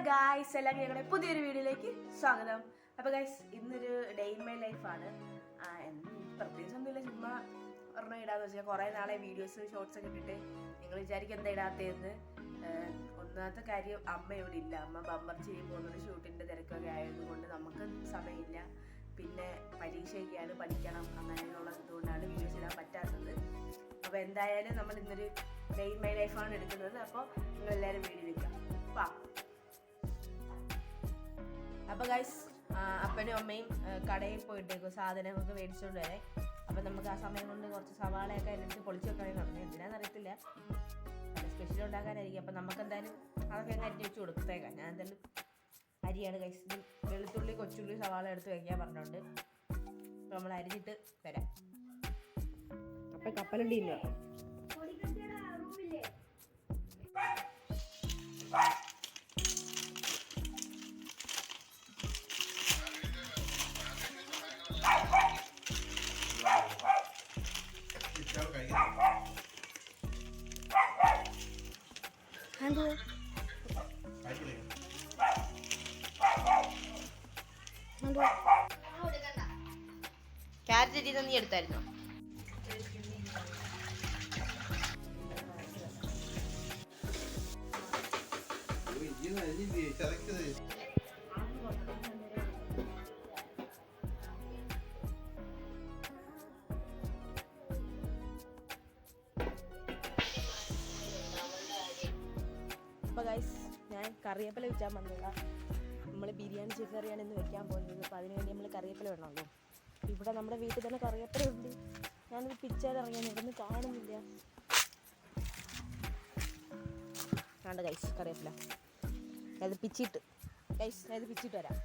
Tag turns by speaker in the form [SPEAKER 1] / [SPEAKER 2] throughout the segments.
[SPEAKER 1] Guys, എല്ലാം ഞങ്ങളുടെ പുതിയൊരു വീഡിയോയിലേക്ക് സ്വാഗതം. അപ്പോൾ ഗായ്സ്, ഇന്നൊരു ഡേ ഇൻ മൈ ലൈഫാണ്. പ്രത്യേകിച്ച് ഒന്നുമില്ല, ചുമ്മാ ഒരെണ്ണം ഇടാന്ന് വെച്ചാൽ കുറേ നാളെ വീഡിയോസ് ഷോർട്സ് ഒക്കെ ഇട്ടിട്ട് നിങ്ങൾ വിചാരിക്കും എന്താ ഇടാത്തതെന്ന്. ഒന്നാമത്തെ കാര്യം, അമ്മ ഇവിടെ ഇല്ല. അമ്മ ബമ്പർ ചെയ്യാൻ പോകുന്നത് ഷൂട്ടിൻ്റെ തിരക്കൊക്കെ ആയതുകൊണ്ട് നമുക്ക് സമയമില്ല. പിന്നെ പരീക്ഷയൊക്കെയാണ്, പഠിക്കണം, അങ്ങനെയുള്ളത് കൊണ്ടാണ് വീഡിയോസ് ഇടാൻ പറ്റാത്തത്. അപ്പോൾ എന്തായാലും നമ്മൾ ഇന്നൊരു ഡേ ഇൻ മൈ ലൈഫാണ് എടുക്കുന്നത്. അപ്പോൾ നിങ്ങളെല്ലാവരും വീഡിയോ വയ്ക്കാം. വാ. അപ്പോൾ ഗൈസ്, അപ്പനും അമ്മയും കടയിൽ പോയിട്ടേക്കും സാധനമൊക്കെ മേടിച്ചുകൊണ്ട് വരെ. അപ്പം നമുക്ക് ആ സമയം കൊണ്ട് കുറച്ച് സവാളയൊക്കെ അതിനകത്ത് പൊളിച്ച് വെക്കണമെന്ന് പറഞ്ഞു. എന്തിനാണെന്നറിയത്തില്ല, സ്പെഷ്യൽ ഉണ്ടാക്കാനായിരിക്കും. അപ്പം നമുക്ക് എന്തായാലും അതൊക്കെ അങ്ങ് അരിഞ്ഞ് വെച്ച് കൊടുത്തേക്കാം. ഞാൻ എന്തായാലും അരിയാണ് ഗൈസ്. വെളുത്തുള്ളി, കൊച്ചുള്ളി, സവാള എടുത്ത് വയ്ക്കാൻ പറഞ്ഞിട്ടുണ്ട്. അപ്പോൾ നമ്മൾ അരിഞ്ഞിട്ട് വരാം. അപ്പം കപ്പലണ്ടി ഇല്ല. ക്യാരറ്റ് അരി നീ എടുത്തായിരുന്നോ? അപ്പോൾ ഗൈസ്, ഞാൻ കറിവേപ്പില വെച്ചാൽ വന്നതാണ്. നമ്മൾ ബിരിയാണി ചിക്കൻ കറിയാണ് ഇന്ന് വെക്കാൻ പോകുന്നത്. അപ്പോൾ അതിന് വേണ്ടി നമ്മൾ കറിവേപ്പില വേണമല്ലോ. ഇവിടെ നമ്മുടെ വീട്ടിൽ തന്നെ കറിവേപ്പില ഉണ്ട്. ഞാനത് പിച്ചാൽ ഇറങ്ങിയാണ്, ഇവിടുന്ന് കാണുന്നില്ല. വേണ്ട ഗൈസ്, കറിവേപ്പില അത് പിച്ചിട്ട് ഗൈസ്, അത് പിച്ചിട്ട് വരാം.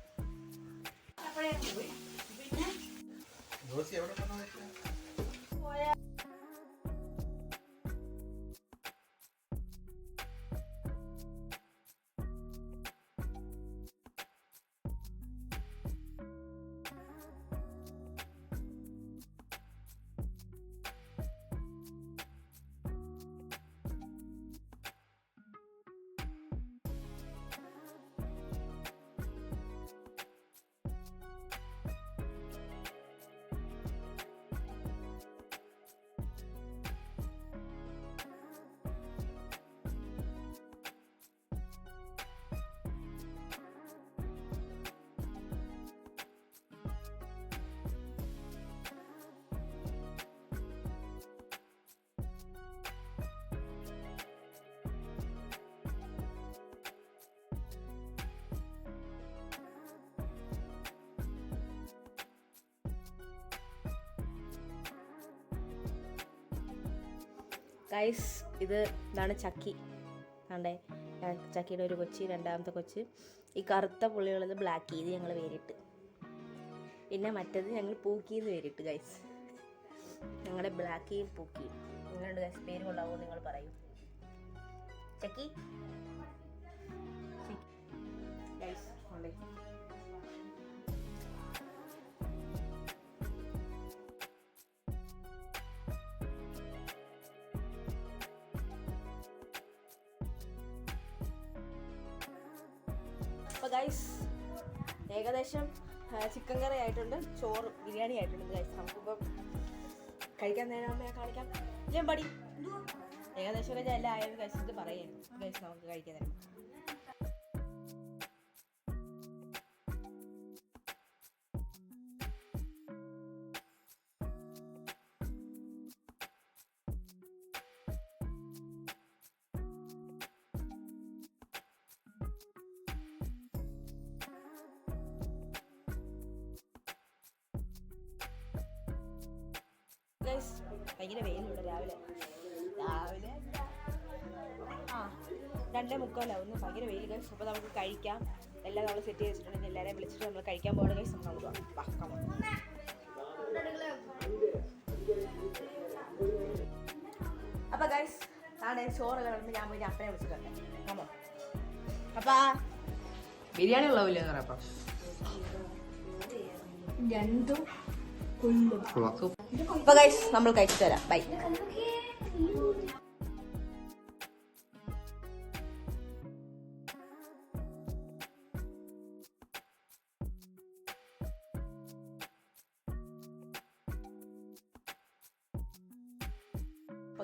[SPEAKER 1] ഗൈസ്, ഇതാണ് ചക്കി. കണ്ടേ, ചക്കിയുടെ ഒരു കൊച്ചി, രണ്ടാമത്തെ കൊച്ച്. ഈ കറുത്ത പുള്ളിയുള്ളത് ബ്ലാക്ക് ചെയ്ത് ഞങ്ങൾ വേരിട്ട്, പിന്നെ മറ്റത് ഞങ്ങൾ പൂക്കിന്ന് വേരിട്ട്. ഗൈസ്, ഞങ്ങളുടെ ബ്ലാക്കിയും പൂക്കിയും. നിങ്ങളുടെ ഗൈസ് പേര് കൊള്ളാവോ നിങ്ങൾ പറയൂ. ചക്കി ഗൈസ് കൊണ്ടേ. അപ്പോൾ ഗൈസ്, ഏകദേശം ചിക്കൻ കറി ആയിട്ടുണ്ട്, ചോറ് ബിരിയാണി ആയിട്ടുണ്ട്. ഗൈസ്, നമുക്കിപ്പം കഴിക്കാൻ നേരം ഞാൻ കാണിക്കാം. ഇല്ലേ പടി, ഏകദേശം ഒക്കെ എല്ലാം ആയത് ഗൈസ്. ഇത് പറയാം ഗൈസ്, നമുക്ക് കഴിക്കാൻ നേരം. ഗൈസ്, ഭയങ്കര വെയിലുണ്ട്. രാവിലെ 2:45 ഭയങ്കര വെയിൽ ഗൈസ്. അപ്പോൾ നമുക്ക് കഴിക്കാം. എല്ലാം നമ്മൾ സെറ്റ് ചെയ്ത് വെച്ചിട്ടുണ്ടെങ്കിൽ എല്ലാവരെയും വിളിച്ചിട്ട് നമ്മൾ കഴിക്കാൻ പോകണം ഗൈസ്. നമുക്ക് അപ്പോൾ ഗൈസ്, നാളെ ചോറ് കിടന്ന് ഞാൻ പോയി അപ്പനെ വിളിച്ചിട്ടുണ്ട്. ആമോ അപ്പാ ബിരിയാണി ഉള്ളവില്ലേ എന്ന് പറയാം. രണ്ടും അപ്പൊ ഗൈസ്, നമ്മൾ കഴിച്ചു തരാം. ബൈ.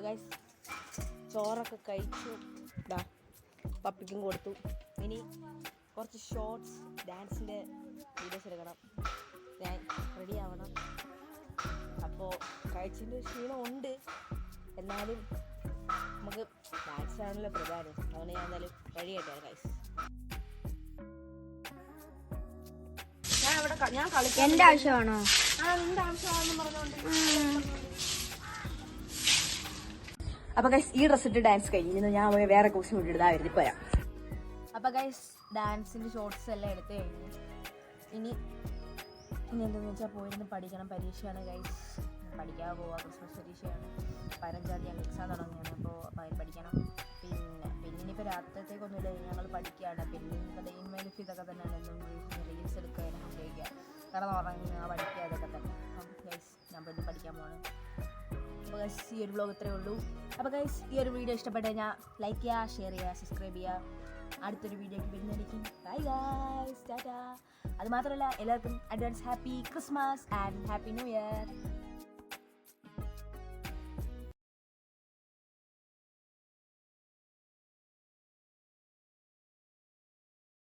[SPEAKER 1] ഗൈസ് ചോറൊക്കെ കഴിച്ചു, ഇതാ പപ്പിക്കും കൊടുത്തു. ഇനി കുറച്ച് ഷോർട്സ് ഡാൻസിൻ്റെ വീഡിയോസ് എടുക്കണം, ഞാൻ റെഡി ആവണം. അപ്പോൾ കഴിച്ചതിൻ്റെ ക്ഷീണമുണ്ട്, എന്നാലും നമുക്ക് ഡാൻസാണല്ലോ പ്രധാനം. അതുകൊണ്ട് ഞാൻ എന്തായാലും റെഡി ആയിട്ടാണ് ഗൈസ്. ഞാൻ കളിക്കാൻ
[SPEAKER 2] എന്റെ ആവശ്യമാണോ?
[SPEAKER 1] നിന്റെ ആവശ്യമാണെന്ന് പറഞ്ഞോണ്ട്. അപ്പൊ ഗൈസ് ഈ ഡ്രസ് ഇട്ട് ഡാൻസ് കഴിഞ്ഞു, ഞാൻ വേറെ കോഴ്സിന് വിട്ടിട്ട് വരുത്തി പോരാം. അപ്പൊ ഗൈസ് ഡാൻസിന്റെ ഷോർട്സ് എല്ലാം എടുത്തു കഴിഞ്ഞു. ഇനി എന്താണെന്ന് വെച്ചാൽ പോയിരുന്ന് പഠിക്കണം. പരീക്ഷയാണ് ഗൈസ്, പഠിക്കാൻ പോവാം. ക്രിസ്മസ് പരീക്ഷയാണ്, 15-ാം തീയതി എക്സാം തുടങ്ങിയാണ്. അപ്പോൾ പഠിക്കണം. പിന്നെ ഇനിയിപ്പോൾ രാത്രിത്തേക്കൊന്നുമില്ല, ഞങ്ങൾ പഠിക്കുകയാണ്. പിന്നെ ഡെയിൻ മൈ ലൈഫ് ഇതൊക്കെ തന്നെയാണ്. എന്നും റീൽസ് എടുക്കുക, ഉപയോഗിക്കുക, കാരണം ഉറങ്ങുക, പഠിക്കുക, ഇതൊക്കെ തന്നെ. അപ്പം ഗൈസ് ഞാൻ പിന്നെ പഠിക്കാൻ പോകണം. അപ്പോൾ ഗൈസ് ഈ ഒരു വ്ലോഗ് ഇത്രയേ ഉള്ളൂ. അപ്പോൾ ഗൈസ് ഈ ഒരു വീഡിയോ ഇഷ്ടപ്പെട്ട് കഴിഞ്ഞാൽ ലൈക്ക് ചെയ്യുക, ഷെയർ ചെയ്യുക, സബ്സ്ക്രൈബ് ചെയ്യുക. അടുത്തൊരു വീഡിയോയ്ക്ക് വരുന്നതായിരിക്കും. Bye guys, Tata. അത് മാത്രമല്ല എല്ലാവർക്കും advance happy Christmas and happy new year.